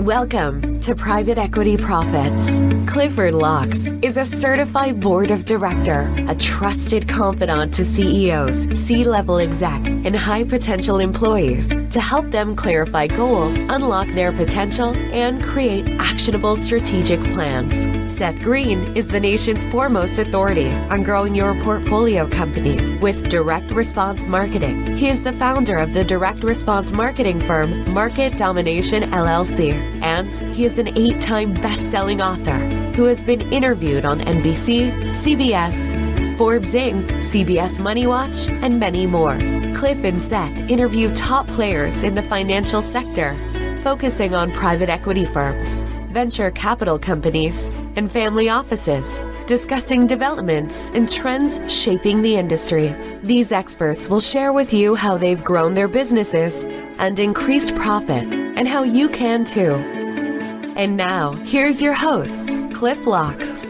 Welcome to Private Equity Profits. Clifford Locks is a certified board of director, a trusted confidant to CEOs, C-level exec, and high-potential employees to help them clarify goals, unlock their potential, and create actionable strategic plans. Seth Green is the nation's foremost authority on growing your portfolio companies with direct response marketing. He is the founder of the direct response marketing firm Market Domination LLC, and he is an 8-time best-selling author who has been interviewed on NBC, CBS, Forbes Inc., CBS Money Watch, and many more. Cliff and Seth interview top players in the financial sector, focusing on private equity firms, venture capital companies, and family offices, discussing developments and trends shaping the industry. These experts will share with you how they've grown their businesses and increased profit, and how you can too. And now, here's your host, Cliff Locks.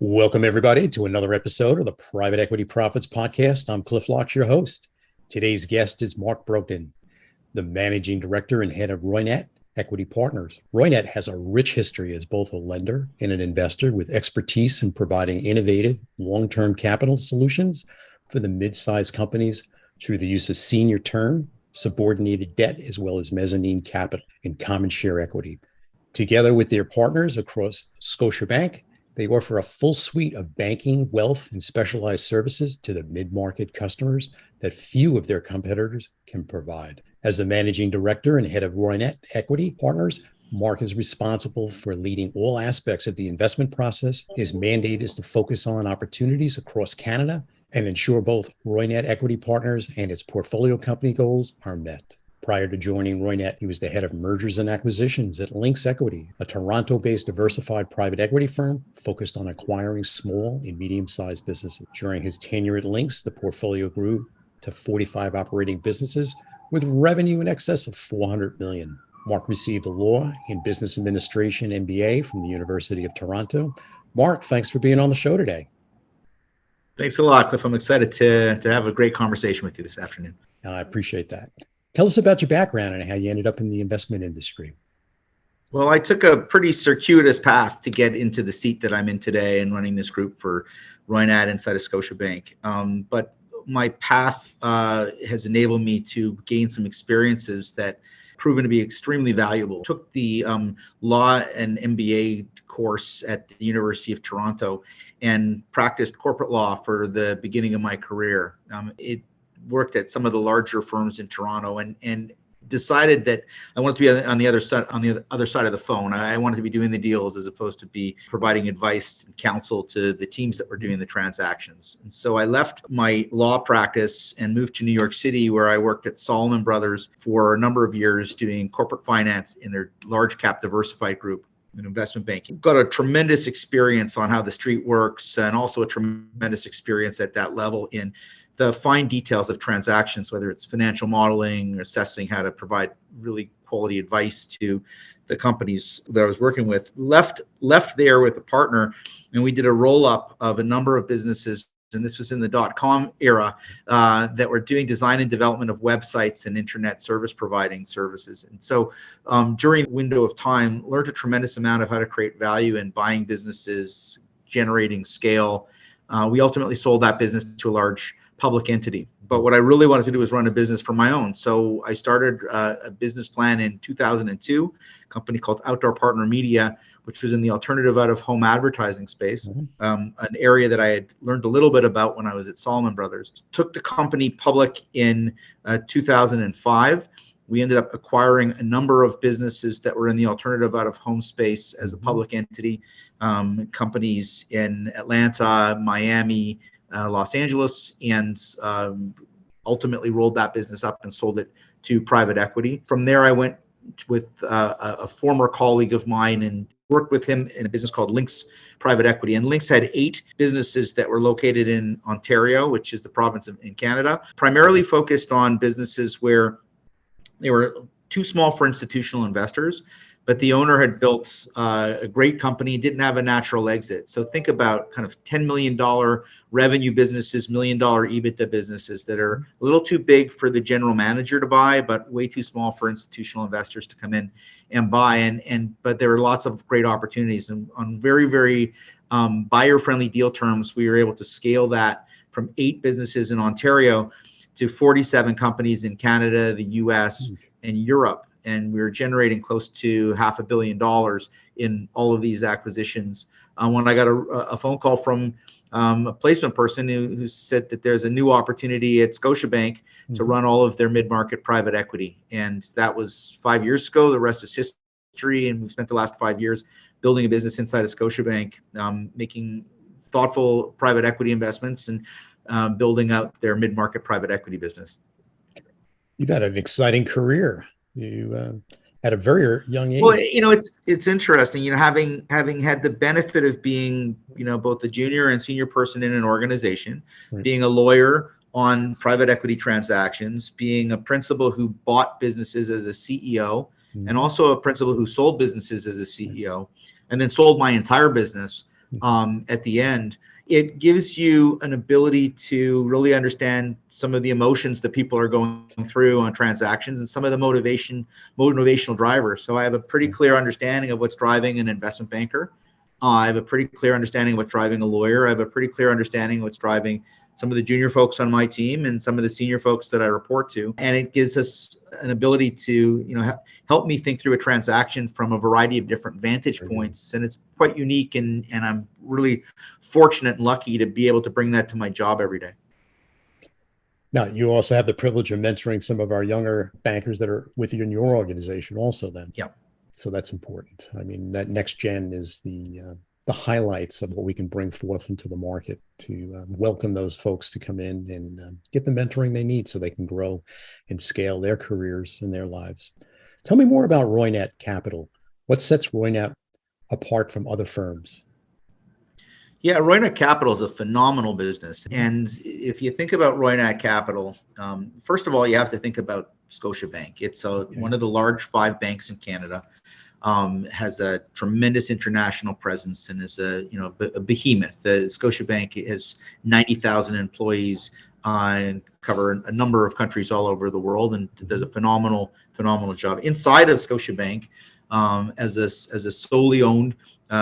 Welcome, everybody, to another episode of the Private Equity Profits Podcast. I'm Cliff Locks, your host. Today's guest is Mark Broten, the Managing Director and Head of Roynat Equity Partners. Roynat has a rich history as both a lender and an investor with expertise in providing innovative, long-term capital solutions for the mid-sized companies through the use of senior term, subordinated debt, as well as mezzanine capital and common share equity. Together with their partners across Scotiabank, they offer a full suite of banking, wealth, and specialized services to the mid-market customers that few of their competitors can provide. As the managing director and head of Roynat Equity Partners, Mark is responsible for leading all aspects of the investment process. His mandate is to focus on opportunities across Canada and ensure both Roynat Equity Partners and its portfolio company goals are met. Prior to joining Roynat, he was the head of mergers and acquisitions at Lynx Equity, a Toronto-based diversified private equity firm focused on acquiring small and medium-sized businesses. During his tenure at Lynx, the portfolio grew to 45 operating businesses with revenue in excess of $400 million. Mark received a law and business administration MBA from the University of Toronto. Mark, thanks for being on the show today. Thanks a lot, Cliff. I'm excited to have a great conversation with you this afternoon. I appreciate that. Tell us about your background and how you ended up in the investment industry. Well, I took a pretty circuitous path to get into the seat that I'm in today and running this group for Roynat inside of Scotiabank. But my path has enabled me to gain some experiences that proven to be extremely valuable. Took the law and MBA course at the University of Toronto and practiced corporate law for the beginning of my career. It worked at some of the larger firms in Toronto and decided that I wanted to be on the other side of the phone. I wanted to be doing the deals as opposed to be providing advice and counsel to the teams that were doing the transactions. And so I left my law practice and moved to New York City, where I worked at Salomon Brothers for a number of years doing corporate finance in their large cap diversified group in investment banking. Got a tremendous experience on how the street works and also a tremendous experience at that level in the fine details of transactions, whether it's financial modeling, assessing how to provide really quality advice to the companies that I was working with. Left there with a partner, and we did a roll-up of a number of businesses, and this was in the .com era, that were doing design and development of websites and internet service providing services. And so during the window of time, learned a tremendous amount of how to create value in buying businesses, generating scale. We ultimately sold that business to a large public entity. But what I really wanted to do was run a business for my own. So I started a business plan in 2002, a company called Outdoor Partner Media, which was in the alternative out-of-home advertising space, an area that I had learned a little bit about when I was at Salomon Brothers. Took the company public in 2005. We ended up acquiring a number of businesses that were in the alternative out-of-home space as a public entity, companies in Atlanta, Miami, Los Angeles, and ultimately rolled that business up and sold it to private equity. From there, I went with a former colleague of mine and worked with him in a business called Lynx Private Equity. And Lynx had 8 businesses that were located in Ontario, which is the province in Canada, primarily focused on businesses where they were too small for institutional investors, but the owner had built a great company, didn't have a natural exit. So think about kind of $10 million revenue businesses, $1 million EBITDA businesses that are a little too big for the general manager to buy, but way too small for institutional investors to come in and buy. But there were lots of great opportunities, and on very, very buyer-friendly deal terms, we were able to scale that from 8 businesses in Ontario to 47 companies in Canada, the US, and Europe. And we were generating close to $500 million in all of these acquisitions. When I got a phone call from a placement person who said that there's a new opportunity at Scotiabank to run all of their mid-market private equity. And that was 5 years ago. The rest is history. And we've spent the last 5 years building a business inside of Scotiabank, making thoughtful private equity investments and building out their mid-market private equity business. You've had an exciting career. You at a very young age. Well, it's interesting, having had the benefit of being, both a junior and senior person in an organization, Right. being a lawyer on private equity transactions, being a principal who bought businesses as a CEO, and also a principal who sold businesses as a CEO, and then sold my entire business at the end. It gives you an ability to really understand some of the emotions that people are going through on transactions and some of the motivational drivers. So I have a pretty clear understanding of what's driving an investment banker. I have a pretty clear understanding of what's driving a lawyer. I have a pretty clear understanding of what's driving some of the junior folks on my team and some of the senior folks that I report to. And it gives us an ability to, help me think through a transaction from a variety of different vantage points. And it's quite unique. And I'm really fortunate and lucky to be able to bring that to my job every day. Now, you also have the privilege of mentoring some of our younger bankers that are with you in your organization also then. Yeah. So that's important. I mean, that next gen is the highlights of what we can bring forth into the market to welcome those folks to come in and get the mentoring they need so they can grow and scale their careers and their lives. Tell me more about Roynat Capital. What sets Roynat apart from other firms? Yeah, Roynat Capital is a phenomenal business. And if you think about Roynat Capital, first of all, you have to think about Scotiabank. It's one of the large 5 banks in Canada. Has a tremendous international presence and is a behemoth. The Scotiabank has 90,000 employees and cover a number of countries all over the world, and does a phenomenal job. Inside of Scotiabank, as a solely owned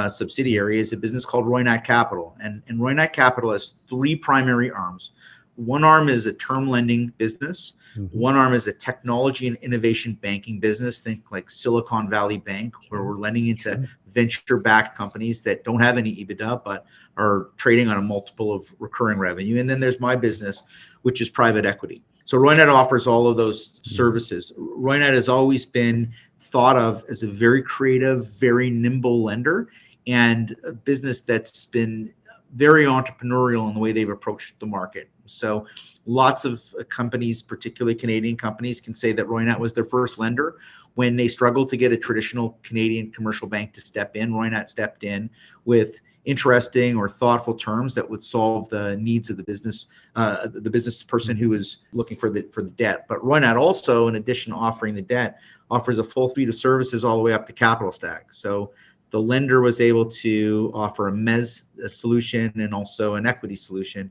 subsidiary, is a business called Roynat Capital, and Roynat Capital has 3 primary arms. One arm is a term lending business. One arm is a technology and innovation banking business. Think like Silicon Valley Bank, where we're lending into venture-backed companies that don't have any EBITDA, but are trading on a multiple of recurring revenue. And then there's my business, which is private equity. So Roynat offers all of those services. Roynat has always been thought of as a very creative, very nimble lender, and a business that's been very entrepreneurial in the way they've approached the market. So lots of companies, particularly Canadian companies, can say that Roynat was their first lender. When they struggled to get a traditional Canadian commercial bank to step in, Roynat stepped in with interesting or thoughtful terms that would solve the needs of the business person who is looking for the debt. But Roynat also, in addition to offering the debt, offers a full suite of services all the way up the capital stack. So the lender was able to offer a mezz solution and also an equity solution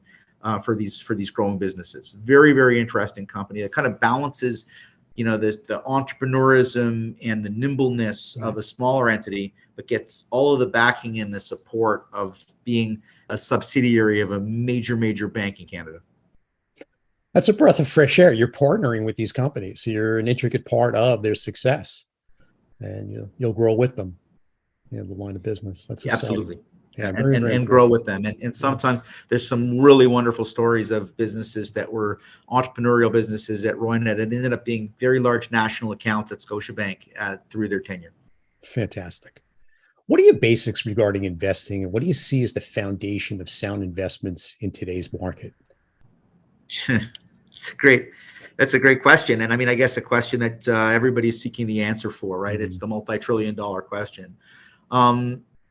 for these growing businesses. Very, very interesting company that kind of balances, the entrepreneurism and the nimbleness of a smaller entity, but gets all of the backing and the support of being a subsidiary of a major bank in Canada. That's a breath of fresh air. You're partnering with these companies. You're an intricate part of their success, and you'll grow with them in the line of business. That's exciting. Absolutely. Yeah, and grow with them. And sometimes there's some really wonderful stories of businesses that were entrepreneurial businesses at Roynat and ended up being very large national accounts at Scotiabank through their tenure. Fantastic. What are your basics regarding investing, and what do you see as the foundation of sound investments in today's market? That's a great question. And I mean, I guess a question that everybody's seeking the answer for, right? It's the multi-trillion-dollar question.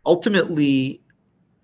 Ultimately,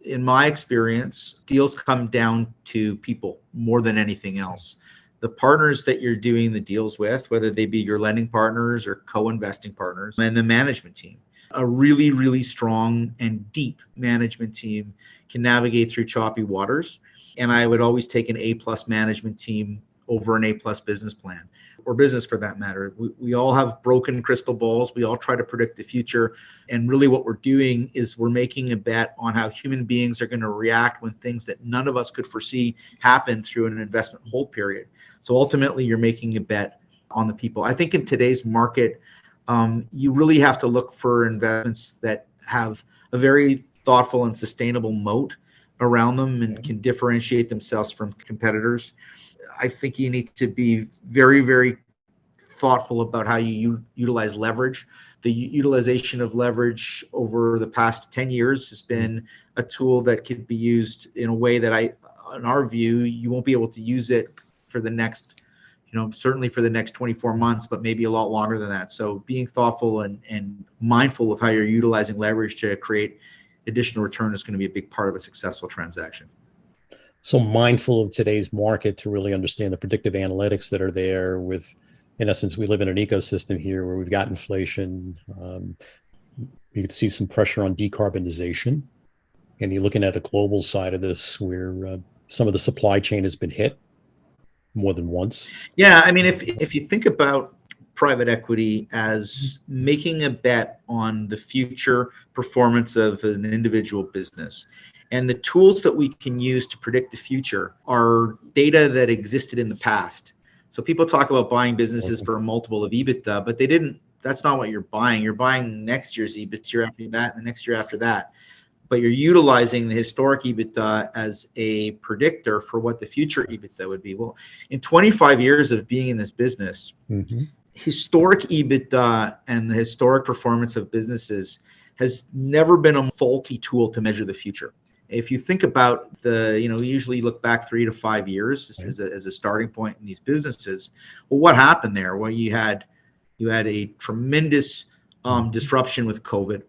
in my experience, deals come down to people more than anything else. The partners that you're doing the deals with, whether they be your lending partners or co-investing partners, and the management team. a really, really strong and deep management team can navigate through choppy waters. And I would always take an A+ management team over an A+ business plan, or business for that matter. We all have broken crystal balls. We all try to predict the future. And really what we're doing is we're making a bet on how human beings are going to react when things that none of us could foresee happen through an investment hold period. So ultimately, you're making a bet on the people. I think in today's market, you really have to look for investments that have a very thoughtful and sustainable moat around them and can differentiate themselves from competitors. I think you need to be very, very thoughtful about how you utilize leverage. The utilization of leverage over the past 10 years has been a tool that could be used in a way that in our view, you won't be able to use it for the next, certainly for the next 24 months, but maybe a lot longer than that. So being thoughtful and mindful of how you're utilizing leverage to create additional return is going to be a big part of a successful transaction. So mindful of today's market to really understand the predictive analytics that are there with, in essence, we live in an ecosystem here where we've got inflation. You could see some pressure on decarbonization. And you're looking at a global side of this where some of the supply chain has been hit more than once. Yeah, I mean, if you think about private equity as making a bet on the future performance of an individual business, and the tools that we can use to predict the future are data that existed in the past. So people talk about buying businesses for a multiple of EBITDA, but that's not what you're buying. You're buying next year's EBITDA, year after that, and the next year after that. But you're utilizing the historic EBITDA as a predictor for what the future EBITDA would be. Well, in 25 years of being in this business, historic EBITDA and the historic performance of businesses has never been a faulty tool to measure the future. If you think about we usually look back 3 to 5 years as a starting point in these businesses. Well, what happened there? Well, you had a tremendous disruption with COVID.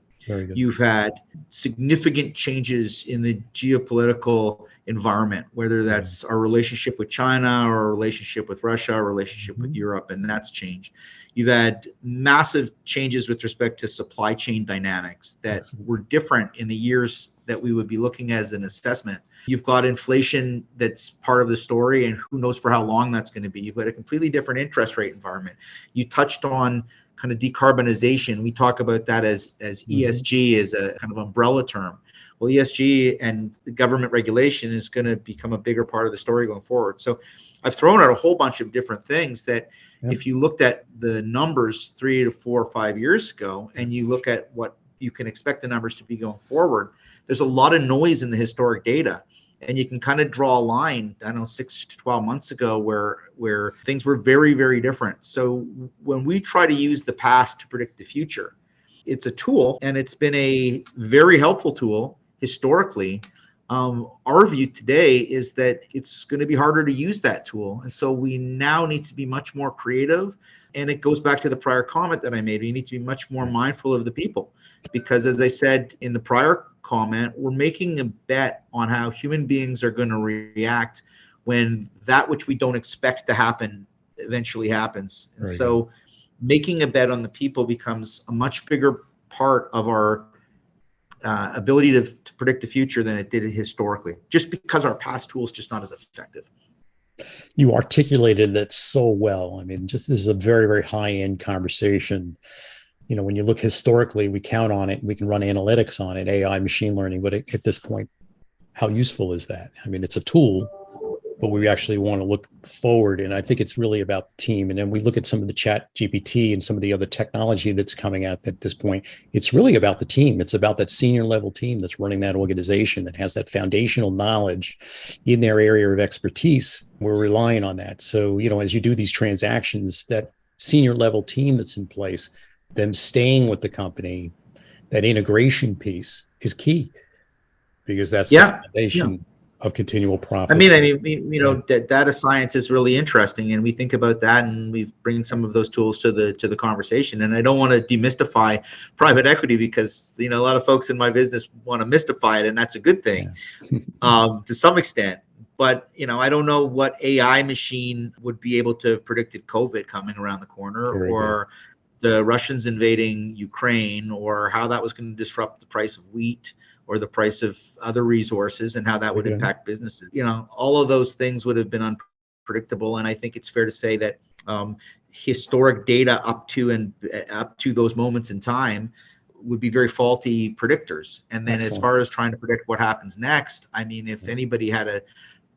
You've had significant changes in the geopolitical environment, whether that's our relationship with China or our relationship with Russia, our relationship with Europe, and that's changed. You've had massive changes with respect to supply chain dynamics that were different in the years that we would be looking as an assessment. You've got inflation that's part of the story, and who knows for how long that's going to be. You've got a completely different interest rate environment. You touched on kind of decarbonization. We talk about that as ESG as a kind of umbrella term. Well, ESG and government regulation is going to become a bigger part of the story going forward. So I've thrown out a whole bunch of different things that if you looked at the numbers 3 to 4 or 5 years ago, and you look at what you can expect the numbers to be going forward, there's a lot of noise in the historic data. And you can kind of draw a line, 6 to 12 months ago where things were very, very different. So when we try to use the past to predict the future, it's a tool, and it's been a very helpful tool historically. Our view today is that it's going to be harder to use that tool. And so we now need to be much more creative. And it goes back to the prior comment that I made. We need to be much more mindful of the people, because as I said in the prior comment, we're making a bet on how human beings are going to react when that which we don't expect to happen eventually happens. And so making a bet on the people becomes a much bigger part of our ability to predict the future than it did historically, just because our past tools just not as effective. You articulated that so well. I mean, just this is a very, very high-end conversation. When you look historically, we count on it, we can run analytics on it, AI, machine learning, but at this point, how useful is that? I mean, it's a tool, but we actually want to look forward. And I think it's really about the team. And then we look at some of the chat GPT and some of the other technology that's coming out at this point. It's really about the team. It's about that senior level team that's running that organization, that has that foundational knowledge in their area of expertise. We're relying on that. So, as you do these transactions, that senior level team that's in place, them staying with the company, that integration piece is key, because that's the foundation of continual profit. I mean, data science is really interesting, and we think about that, and we bring some of those tools to the conversation. And I don't want to demystify private equity, because a lot of folks in my business want to mystify it, and that's a good thing to some extent. But I don't know what AI machine would be able to have predicted COVID coming around the corner, or the Russians invading Ukraine, or how that was going to disrupt the price of wheat or the price of other resources, and how that would impact businesses. All of those things would have been unpredictable. And I think it's fair to say that historic data up to those moments in time would be very faulty predictors. And then as far as trying to predict what happens next, I mean, if anybody had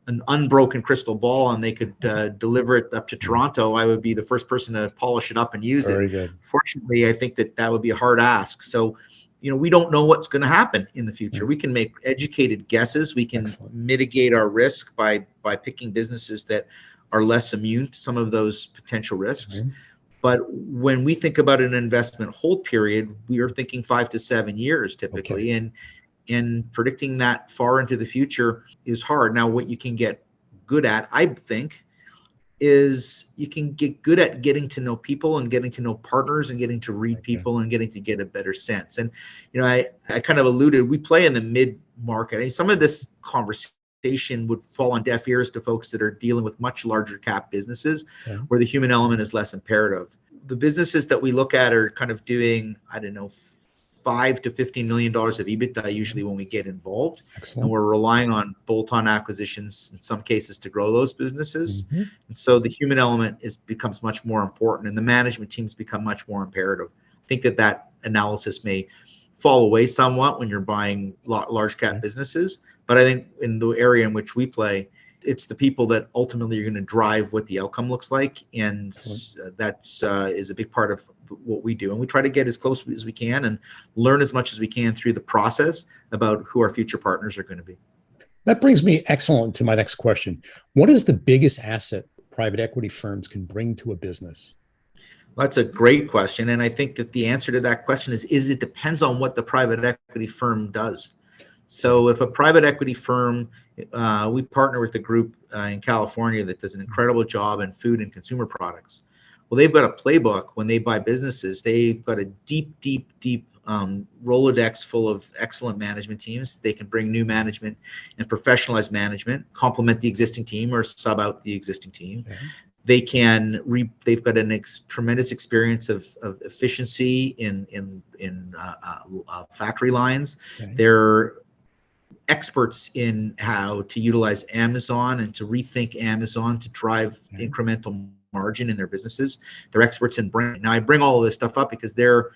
an unbroken crystal ball and they could deliver it up to Toronto, I would be the first person to polish it up and use Very it. good. Fortunately, I think that would be a hard ask. So, we don't know what's going to happen in the future. We can make educated guesses. We can mitigate our risk by picking businesses that are less immune to some of those potential risks. But when we think about an investment hold period, we are thinking 5 to 7 years typically. And predicting that far into the future is hard. Now, what you can get good at, I think, is you can get good at getting to know people and getting to know partners and getting to read people and getting to get a better sense. And, I kind of alluded, we play in the mid-market. I mean, some of this conversation would fall on deaf ears to folks that are dealing with much larger cap businesses where the human element is less imperative. The businesses that we look at are kind of doing, I don't know, $5 to $15 million of EBITDA usually when we get involved. And we're relying on bolt-on acquisitions in some cases to grow those businesses. And so the human element becomes much more important, and the management teams become much more imperative. I think that analysis may fall away somewhat when you're buying large cap businesses, but I think in the area in which we play, it's the people that ultimately are going to drive what the outcome looks like, and that's is a big part of what we do. And we try to get as close as we can and learn as much as we can through the process about who our future partners are going to be. That brings me excellent to my next question. What is the biggest asset private equity firms can bring to a business? Well, that's a great question, and I think that the answer to that question is it depends on what the private equity firm does. So if a private equity firm, we partner with a group in California that does an incredible job in food and consumer products. Well, they've got a playbook when they buy businesses. They've got a deep Rolodex full of excellent management teams. They can bring new management and professionalized management, complement the existing team or sub out the existing team. They can they've got tremendous experience of efficiency in factory lines. They're experts in how to utilize Amazon and to rethink Amazon to drive incremental margin in their businesses. They're experts in brand. Now, I bring all of this stuff up because they're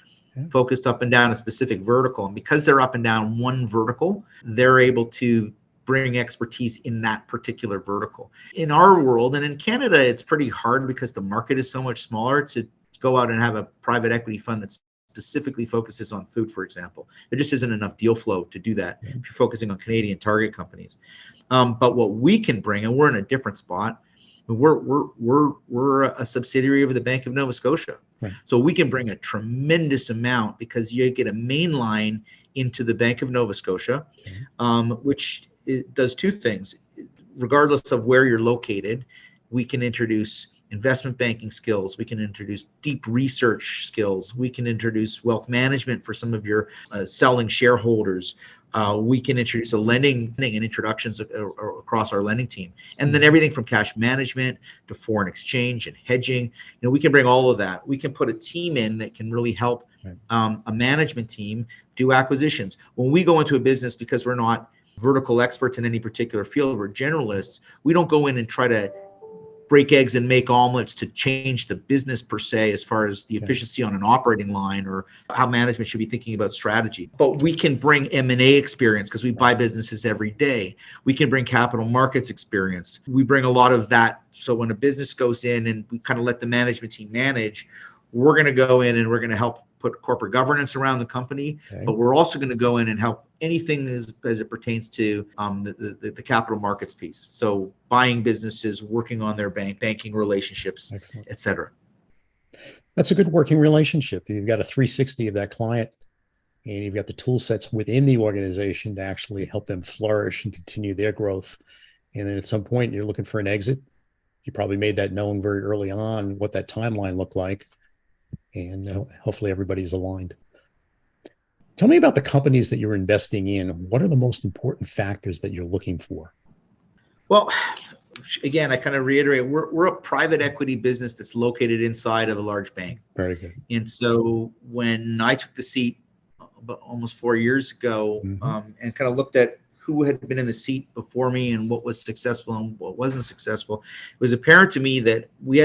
focused up and down a specific vertical. And because they're up and down one vertical, they're able to bring expertise in that particular vertical. In our world, and in Canada, it's pretty hard because the market is so much smaller to go out and have a private equity fund that specifically focuses on food, for example. There just isn't enough deal flow to do that if you're focusing on Canadian target companies. But what we can bring, and we're in a different spot, we're a subsidiary of the Bank of Nova Scotia. So we can bring a tremendous amount because you get a main line into the Bank of Nova Scotia, which does two things. Regardless of where you're located, we can introduce investment banking skills. We can introduce deep research skills. We can introduce wealth management for some of your selling shareholders. We can introduce a lending and introductions across our lending team. And then everything from cash management to foreign exchange and hedging. We can bring all of that. We can put a team in that can really help a management team do acquisitions. When we go into a business, because we're not vertical experts in any particular field, we're generalists, we don't go in and try to break eggs and make omelets to change the business per se, as far as the efficiency on an operating line or how management should be thinking about strategy. But we can bring M&A experience because we buy businesses every day. We can bring capital markets experience. We bring a lot of that. So when a business goes in and we kind of let the management team manage, we're going to go in and we're going to help put corporate governance around the company, but we're also going to go in and help anything as it pertains to the capital markets piece. So buying businesses, working on their banking relationships, et cetera. That's a good working relationship. You've got a 360 of that client, and you've got the tool sets within the organization to actually help them flourish and continue their growth. And then at some point, you're looking for an exit. You probably made that known very early on, what that timeline looked like. And hopefully everybody's aligned. Tell me about the companies that you're investing in. What are the most important factors that you're looking for? Well, again, I kind of reiterate, we're a private equity business that's located inside of a large bank. Very good. And so when I took the seat about almost 4 years ago, and kind of looked at who had been in the seat before me and what was successful and what wasn't successful, it was apparent to me that we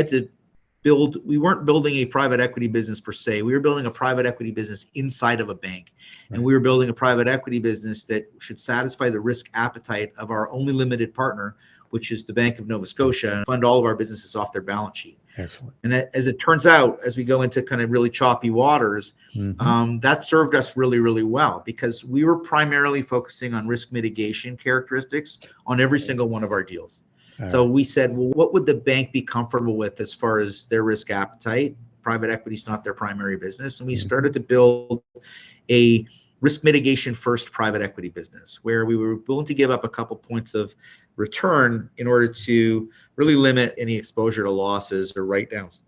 weren't building a private equity business per se. We were building a private equity business inside of a bank. Right. And we were building a private equity business that should satisfy the risk appetite of our only limited partner, which is the Bank of Nova Scotia, and fund all of our businesses off their balance sheet. Excellent. And as it turns out, as we go into kind of really choppy waters, that served us really, really well, because we were primarily focusing on risk mitigation characteristics on every single one of our deals. So we said, well, what would the bank be comfortable with as far as their risk appetite? Private equity is not their primary business. And we started to build a risk mitigation first private equity business, where we were willing to give up a couple points of return in order to really limit any exposure to losses or write-downs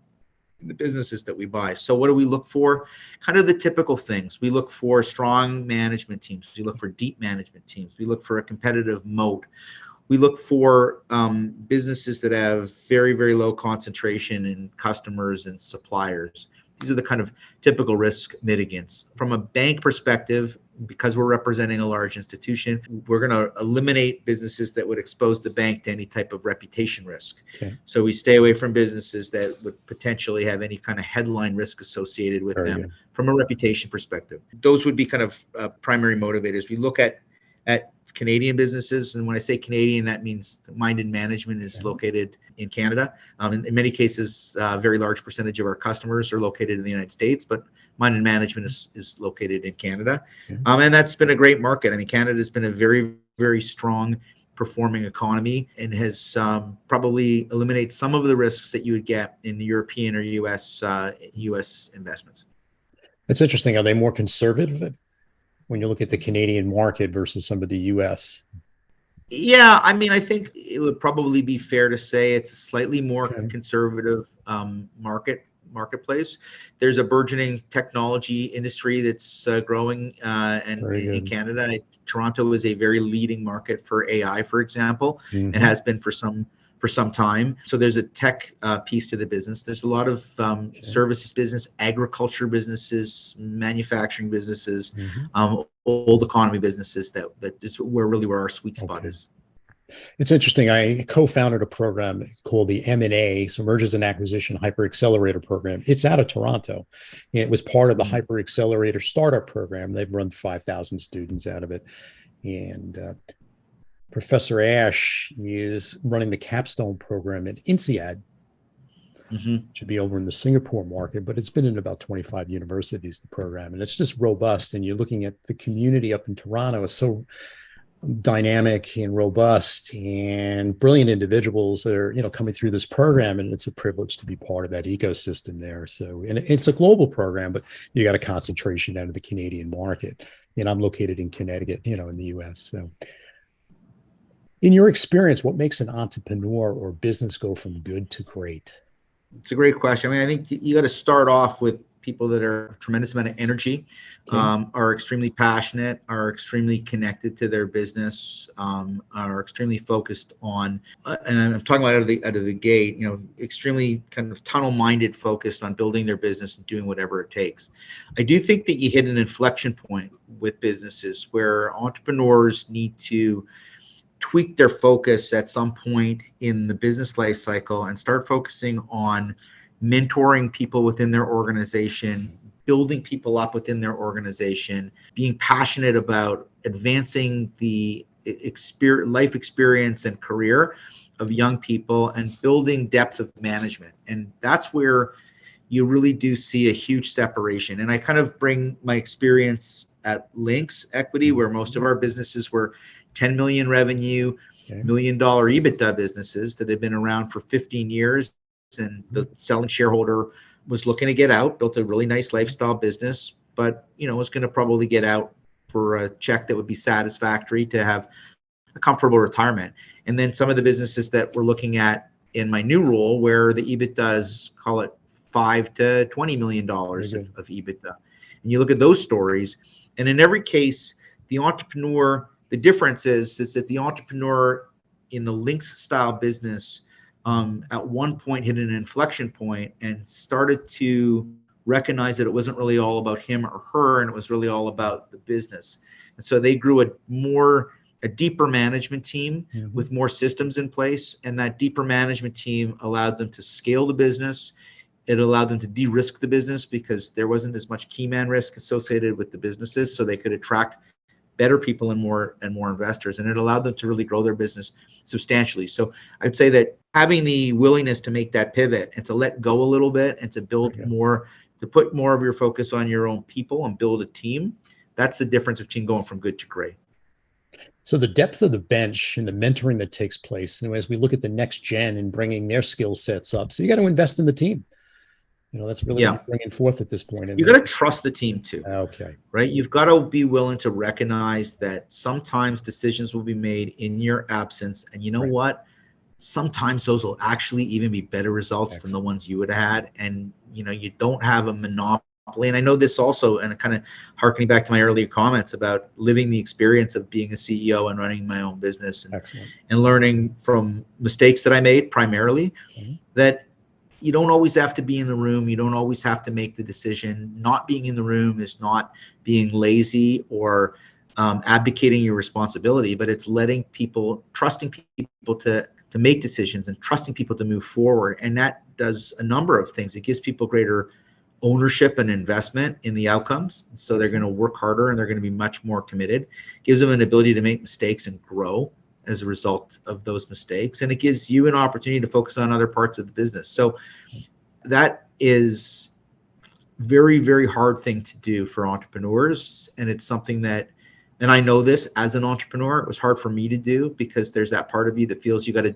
in the businesses that we buy. So what do we look for? Kind of the typical things. We look for strong management teams. We look for deep management teams. We look for a competitive moat. We look for businesses that have very, very low concentration in customers and suppliers. These are the kind of typical risk mitigants. From a bank perspective, because we're representing a large institution, we're going to eliminate businesses that would expose the bank to any type of reputation risk. So we stay away from businesses that would potentially have any kind of headline risk associated with them from a reputation perspective. Those would be kind of primary motivators. We look at Canadian businesses, and when I say Canadian, that means Mind and Management is located in Canada. In many cases, a very large percentage of our customers are located in the United States, but Mind and Management is located in Canada. And that's been a great market. I mean, Canada has been a very, very strong performing economy and has probably eliminated some of the risks that you would get in the European or US investments. That's interesting. Are they more conservative when you look at the Canadian market versus some of the US? Yeah, I mean, I think it would probably be fair to say it's a slightly more conservative marketplace. There's a burgeoning technology industry that's growing in Canada. Toronto is a very leading market for AI, for example, and has been for some time. So there's a tech piece to the business. There's a lot of services business, agriculture businesses, manufacturing businesses, old economy businesses that is where our sweet spot is. It's interesting. I co-founded a program called the M&A, so Mergers and Acquisition Hyper Accelerator Program. It's out of Toronto. And it was part of the Hyper Accelerator Startup Program. They've run 5,000 students out of it. And Professor Ash is running the capstone program at INSEAD. Should be over in the Singapore market, but it's been in about 25 universities, the program. And it's just robust. And you're looking at the community up in Toronto is so dynamic and robust and brilliant individuals that are, coming through this program. And it's a privilege to be part of that ecosystem there. So, and it's a global program, but you got a concentration out of the Canadian market. And I'm located in Connecticut, in the US. So in your experience, what makes an entrepreneur or business go from good to great? It's a great question. I mean, I think you got to start off with people that are a tremendous amount of energy, are extremely passionate, are extremely connected to their business, are extremely focused on, and I'm talking about out of the gate, extremely kind of tunnel-minded, focused on building their business and doing whatever it takes. I do think that you hit an inflection point with businesses where entrepreneurs need to tweak their focus at some point in the business life cycle and start focusing on mentoring people within their organization, building people up within their organization, being passionate about advancing the life experience and career of young people, and building depth of management. And that's where you really do see a huge separation. And I kind of bring my experience at Lynx Equity, where most of our businesses were 10 million revenue, $1 million EBITDA businesses that had been around for 15 years. And the selling shareholder was looking to get out, built a really nice lifestyle business, but was going to probably get out for a check that would be satisfactory to have a comfortable retirement. And then some of the businesses that we're looking at in my new role, where the EBITDA is, call it $5 to $20 million of EBITDA. And you look at those stories, and in every case, the entrepreneur, the difference is that the entrepreneur in the Lynx style business at one point hit an inflection point and started to recognize that it wasn't really all about him or her, and it was really all about the business. And so they grew a deeper management team with more systems in place, and that deeper management team allowed them to scale the business. It allowed them to de-risk the business because there wasn't as much key man risk associated with the businesses, so they could attract better people and more investors, and it allowed them to really grow their business substantially. So I'd say that having the willingness to make that pivot and to let go a little bit and to build more, to put more of your focus on your own people and build a team, that's the difference between going from good to great. So the depth of the bench and the mentoring that takes place, and as we look at the next gen and bringing their skill sets up, so you got to invest in the team. That's really what you're bringing forth at this point. You got to trust the team too. Okay. Right. You've got to be willing to recognize that sometimes decisions will be made in your absence. And you know what? Sometimes those will actually even be better results than the ones you would have had. And, you don't have a monopoly. And I know this also, and kind of harkening back to my earlier comments about living the experience of being a CEO and running my own business and learning from mistakes that I made primarily, that you don't always have to be in the room. You don't always have to make the decision. Not being in the room is not being lazy or abdicating your responsibility, but it's trusting people to make decisions and trusting people to move forward. And that does a number of things. It gives people greater ownership and investment in the outcomes. So they're going to work harder and they're going to be much more committed. It gives them an ability to make mistakes and grow as a result of those mistakes. And it gives you an opportunity to focus on other parts of the business. So that is very, very hard thing to do for entrepreneurs. And it's something that, and I know this as an entrepreneur, it was hard for me to do because there's that part of you that feels you got to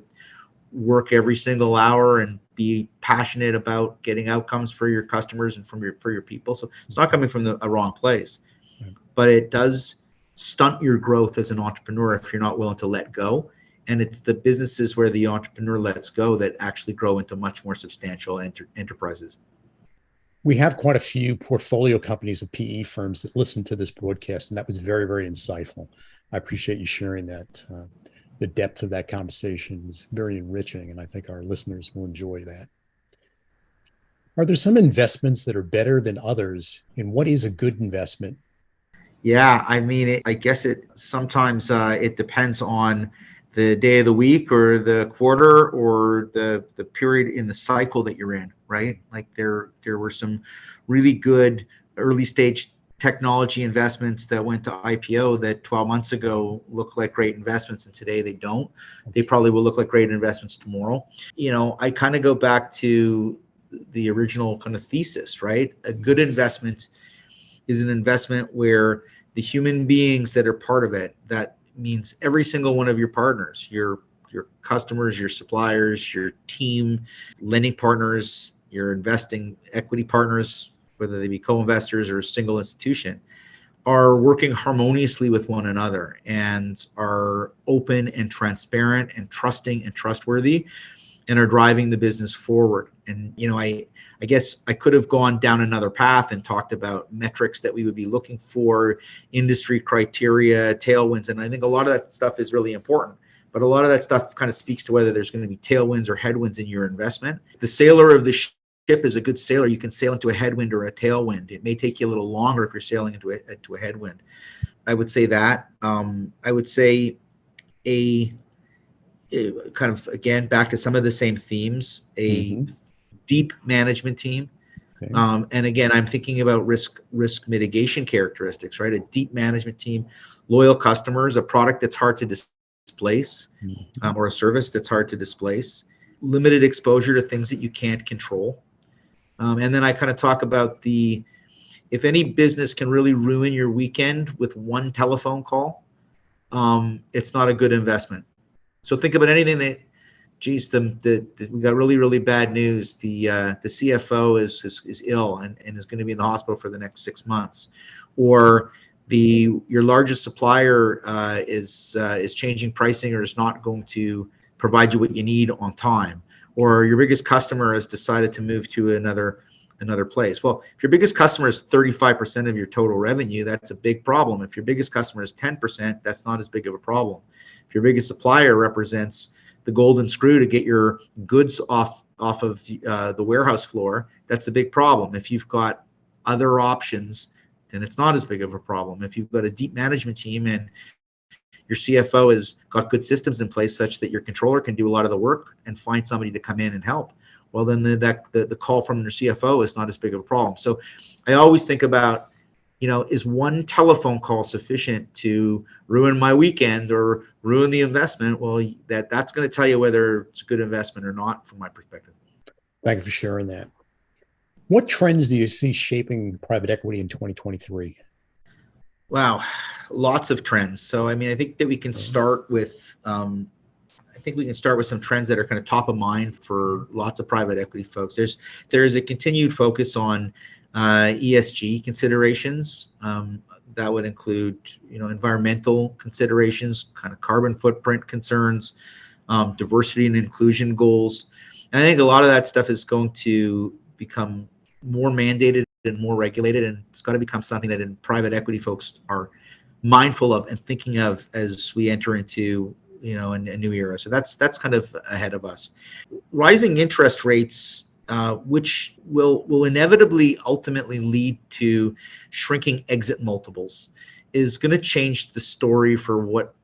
work every single hour and be passionate about getting outcomes for your customers and for your people. So it's not coming from a wrong place, but it does stunt your growth as an entrepreneur if you're not willing to let go. And it's the businesses where the entrepreneur lets go that actually grow into much more substantial enterprises. We have quite a few portfolio companies of PE firms that listen to this broadcast, and that was very, very insightful. I appreciate you sharing that. The depth of that conversation is very enriching, and I think our listeners will enjoy that. Are there some investments that are better than others, and what is a good investment? Yeah, I mean, I guess it sometimes it depends on the day of the week or the quarter or the period in the cycle that you're in, right? Like there were some really good early stage technology investments that went to IPO that 12 months ago looked like great investments, and today they don't. They probably will look like great investments tomorrow. I kind of go back to the original kind of thesis, right? A good investment is an investment where the human beings that are part of it, that means every single one of your partners, your customers, your suppliers, your team, lending partners, your investing equity partners, whether they be co-investors or a single institution, are working harmoniously with one another and are open and transparent and trusting and trustworthy and are driving the business forward. And, I guess I could have gone down another path and talked about metrics that we would be looking for, industry criteria, tailwinds. And I think a lot of that stuff is really important. But a lot of that stuff kind of speaks to whether there's going to be tailwinds or headwinds in your investment. The sailor of the ship is a good sailor. You can sail into a headwind or a tailwind. It may take you a little longer if you're sailing into a headwind. I would say that. I would say a kind of, again, back to some of the same themes, a deep management team. Okay. And again, I'm thinking about risk mitigation characteristics, right? A deep management team, loyal customers, a product that's hard to displace, or a service that's hard to displace, limited exposure to things that you can't control. And then I kind of talk about if any business can really ruin your weekend with one telephone call, it's not a good investment. So think about anything that, geez, we got really, really bad news. The CFO is ill and is going to be in the hospital for the next 6 months, or your largest supplier is changing pricing or is not going to provide you what you need on time, or your biggest customer has decided to move to another another place. Well, if your biggest customer is 35% of your total revenue, that's a big problem. If your biggest customer is 10%, that's not as big of a problem. If your biggest supplier represents the golden screw to get your goods off of the warehouse floor, that's a big problem. If you've got other options, then it's not as big of a problem. If you've got a deep management team and your CFO has got good systems in place such that your controller can do a lot of the work and find somebody to come in and help, well, then the call from your CFO is not as big of a problem. So I always think about, is one telephone call sufficient to ruin my weekend or ruin the investment? Well, that's going to tell you whether it's a good investment or not from my perspective. Thank you for sharing that. What trends do you see shaping private equity in 2023? Wow, lots of trends. So, I think that we can start with, some trends that are kind of top of mind for lots of private equity folks. There's a continued focus on ESG considerations. That would include, environmental considerations, kind of carbon footprint concerns, diversity and inclusion goals. And I think a lot of that stuff is going to become more mandated and more regulated, and it's got to become something that private equity folks are mindful of and thinking of as we enter into a new era. So that's kind of ahead of us. Rising interest rates, which will inevitably ultimately lead to shrinking exit multiples, is going to change the story for what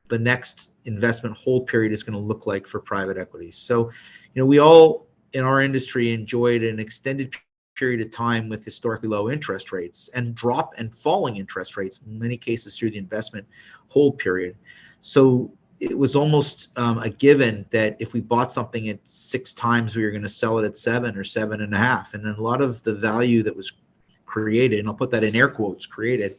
the next investment hold period is going to look like for private equity. So, we all in our industry enjoyed an extended period of time with historically low interest rates and drop and falling interest rates, in many cases through the investment hold period. So it was almost a given that if we bought something at 6 times, we were going to sell it at 7 or 7.5. And then a lot of the value that was created, and I'll put that in air quotes, created,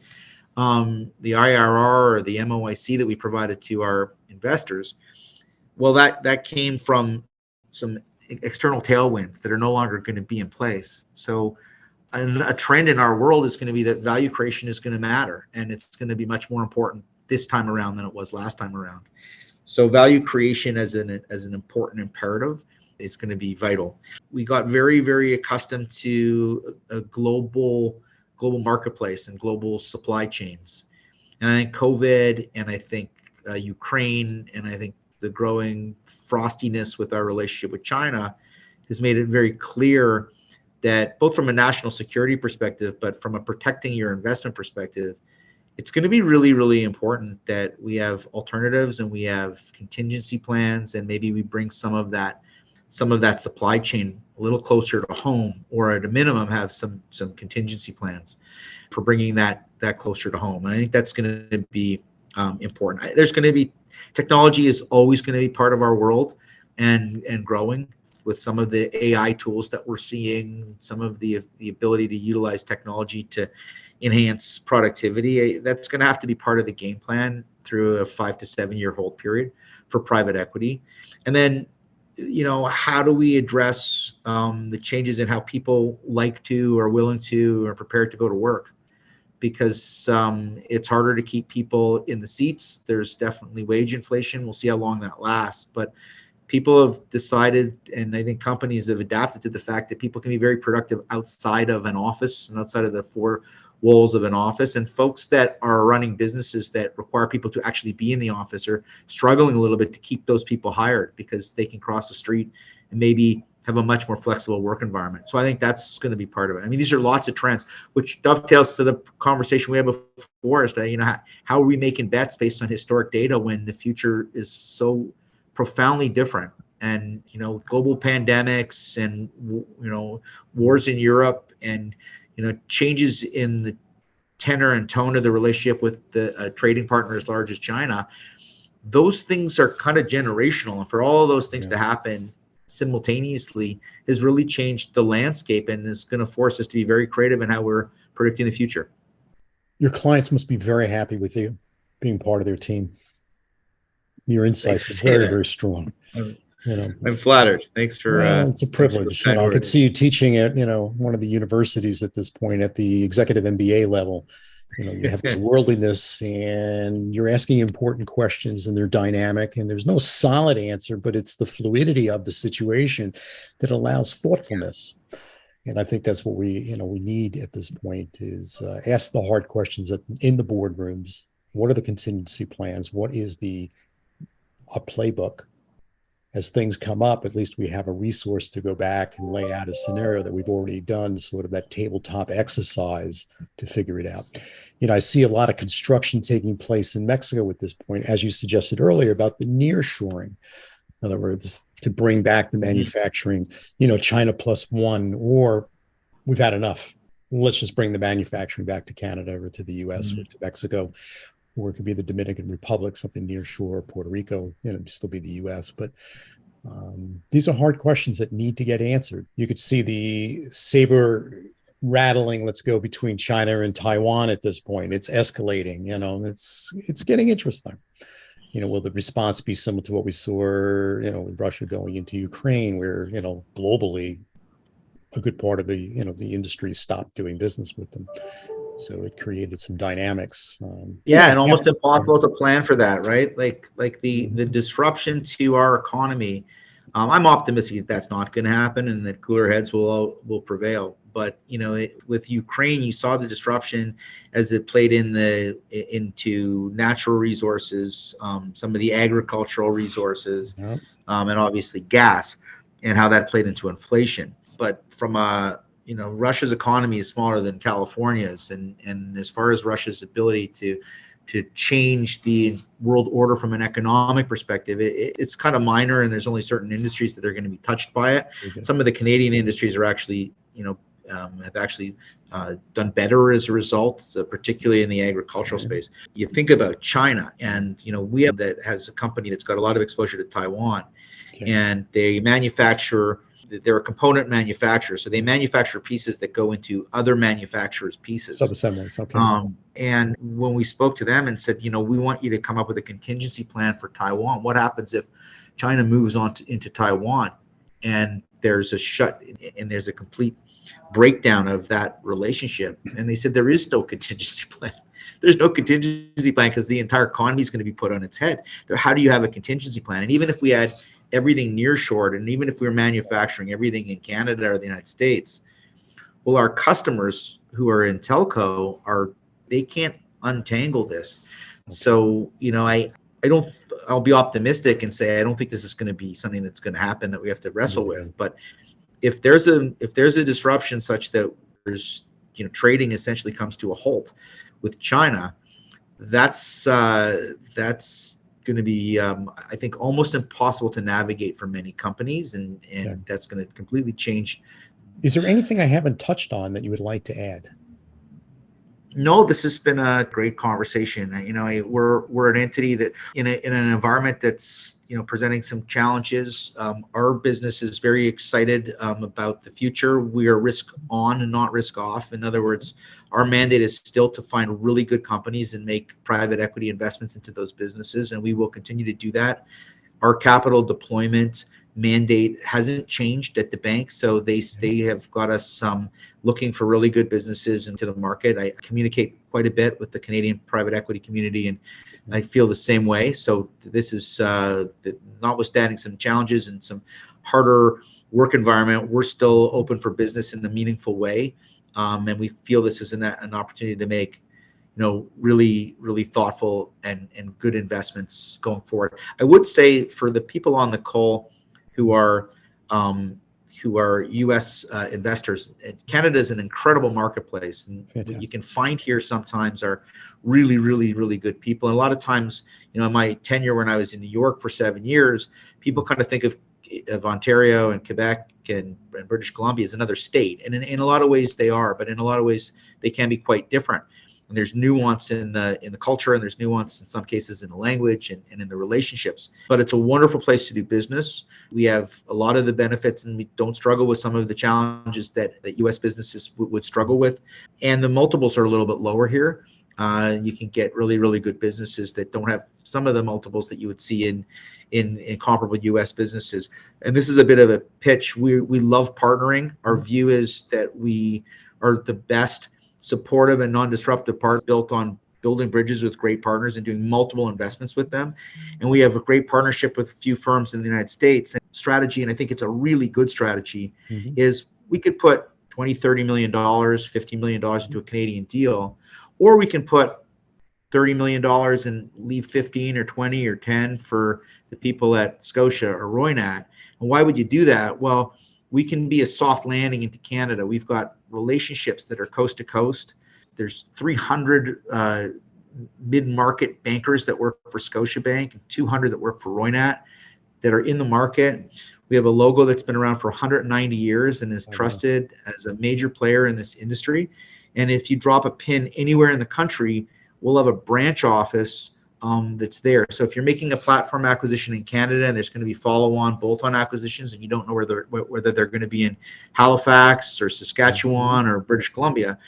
the IRR or the MOIC that we provided to our investors, well, that came from some external tailwinds that are no longer going to be in place. So a trend in our world is going to be that value creation is going to matter, and it's going to be much more important this time around than it was last time around. So value creation as an important imperative is going to be vital. We got very, very accustomed to a global marketplace and global supply chains. And I think COVID, and I think Ukraine, and I think the growing frostiness with our relationship with China has made it very clear that both from a national security perspective, but from a protecting your investment perspective, it's going to be really, really important that we have alternatives and we have contingency plans, and maybe we bring some of that supply chain a little closer to home, or at a minimum have some contingency plans for bringing that closer to home. And I think that's going to be important. There's going to be technology is always going to be part of our world and growing with some of the AI tools that we're seeing, some of the ability to utilize technology to enhance productivity. That's going to have to be part of the game plan through a 5 to 7 year hold period for private equity. And then, how do we address the changes in how people like to, or willing to, or prepared to go to work? Because it's harder to keep people in the seats. There's definitely wage inflation. We'll see how long that lasts. But people have decided, and I think companies have adapted to the fact that people can be very productive outside of an office and outside of the 4 walls of an office. And folks that are running businesses that require people to actually be in the office are struggling a little bit to keep those people hired, because they can cross the street and maybe have a much more flexible work environment. So I think that's going to be part of it. These are lots of trends, which dovetails to the conversation we had before, is that, how are we making bets based on historic data when the future is so profoundly different? And, global pandemics and, wars in Europe and, changes in the tenor and tone of the relationship with the trading partner as large as China, those things are kind of generational. And for all of those things to happen simultaneously has really changed the landscape, and is going to force us to be very creative in how we're predicting the future. Your clients must be very happy with you being part of their team. Your insights are very, very strong. I'm flattered. Thanks for. It's a privilege. I could see you teaching at one of the universities at this point, at the executive MBA level. You have this worldliness, and you're asking important questions, and they're dynamic, and there's no solid answer, but it's the fluidity of the situation that allows thoughtfulness. And I think that's what we need at this point is ask the hard questions in the boardrooms. What are the contingency plans? What is a playbook? As things come up, at least we have a resource to go back and lay out a scenario that we've already done, sort of that tabletop exercise to figure it out. I see a lot of construction taking place in Mexico at this point, as you suggested earlier about the nearshoring. In other words, to bring back the manufacturing, China plus one, or we've had enough. Let's just bring the manufacturing back to Canada or to the US or to Mexico, or it could be the Dominican Republic, something near shore, Puerto Rico, still be the US. But these are hard questions that need to get answered. You could see the saber rattling, let's go, between China and Taiwan at this point. It's escalating, it's getting interesting. Will the response be similar to what we saw, with Russia going into Ukraine, where, globally, a good part of the industry stopped doing business with them. So it created some dynamics. And almost impossible to plan for that, right? Like the disruption to our economy. I'm optimistic that's not going to happen and that cooler heads will prevail. But with Ukraine, you saw the disruption as it played into natural resources, some of the agricultural resources, and obviously gas, and how that played into inflation. But from Russia's economy is smaller than California's, and as far as Russia's ability to change the world order from an economic perspective, it's kind of minor, and there's only certain industries that are going to be touched by it. Some of the Canadian industries are actually, have actually done better as a result, particularly in the agricultural space. You think about China, and we have that has a company that's got a lot of exposure to Taiwan, and they manufacture. They're a component manufacturer, so they manufacture pieces that go into other manufacturers' pieces. Sub-assemblies, okay. And when we spoke to them and said, we want you to come up with a contingency plan for Taiwan. What happens if China moves on into Taiwan and there's a complete breakdown of that relationship? And they said there is no contingency plan. There's no contingency plan because the entire economy is going to be put on its head. How do you have a contingency plan? And even if we had everything nearshored, and even if we were manufacturing everything in Canada or the United States, well, our customers who are in telco they can't untangle this. So, I'll be optimistic and say I don't think this is going to be something that's going to happen that we have to wrestle with. But if there's a disruption such that there's trading essentially comes to a halt with China, that's going to be, I think, almost impossible to navigate for many companies, and that's going to completely change. Is there anything I haven't touched on that you would like to add? No, this has been a great conversation. We're an entity that in an environment that's presenting some challenges. Our business is very excited about the future. We are risk on and not risk off. In other words, our mandate is still to find really good companies and make private equity investments into those businesses, and we will continue to do that. Our capital deployment mandate hasn't changed at the bank, so they have got us looking for really good businesses into the market. I communicate quite a bit with the Canadian private equity community, and I feel the same way. So this is notwithstanding some challenges and some harder work environment, we're still open for business in a meaningful way, and we feel this is an opportunity to make really, really thoughtful and good investments going forward. I would say for the people on the call who are U.S. investors, Canada is an incredible marketplace, and what you can find here sometimes are really, really, really good people. And a lot of times, in my tenure when I was in New York for 7 years, people kind of think of Ontario and Quebec and British Columbia as another state, and in a lot of ways they are, but in a lot of ways they can be quite different. And there's nuance in the culture, and there's nuance in some cases in the language and in the relationships. But it's a wonderful place to do business. We have a lot of the benefits, and we don't struggle with some of the challenges that U.S. businesses would struggle with. And the multiples are a little bit lower here. You can get really, really good businesses that don't have some of the multiples that you would see in comparable U.S. businesses. And this is a bit of a pitch. We love partnering. Our view is that we are the best supportive and non-disruptive part, built on building bridges with great partners and doing multiple investments with them. And we have a great partnership with a few firms in the United States. And strategy, and I think it's a really good strategy, is we could put $20, $30 million, $50 million into a Canadian deal, or we can put $30 million and leave 15 or 20 or 10 for the people at Scotia or Roynat. And why would you do that? Well, we can be a soft landing into Canada. We've got relationships that are coast to coast. There's 300 mid-market bankers that work for Scotiabank and 200 that work for Roynat that are in the market. We have a logo that's been around for 190 years and is trusted as a major player in this industry. And if you drop a pin anywhere in the country, we'll have a branch office that's there. So if you're making a platform acquisition in Canada and there's going to be follow-on, bolt-on acquisitions, and you don't know whether they're going to be in Halifax or Saskatchewan or British Columbia,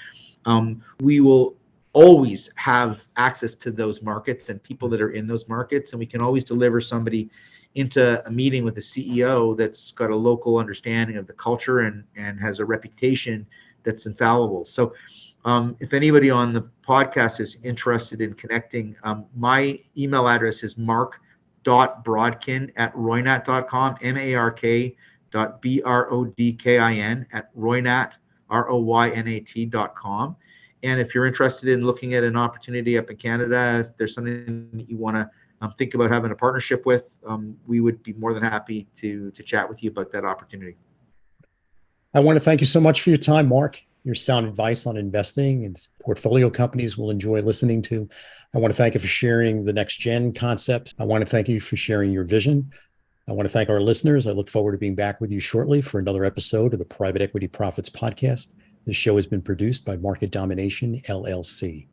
we will always have access to those markets and people that are in those markets, and we can always deliver somebody into a meeting with a CEO that's got a local understanding of the culture and has a reputation that's infallible. So if anybody on the podcast is interested in connecting, my email address is mark.brodkin@roynat.com, mark.brodkin @roynat.com. And if you're interested in looking at an opportunity up in Canada, if there's something that you want to think about having a partnership with, we would be more than happy to chat with you about that opportunity. I want to thank you so much for your time, Mark. Your sound advice on investing and portfolio companies will enjoy listening to. I want to thank you for sharing the next gen concepts. I want to thank you for sharing your vision. I want to thank our listeners. I look forward to being back with you shortly for another episode of the Private Equity Profits Podcast. This show has been produced by Market Domination, LLC.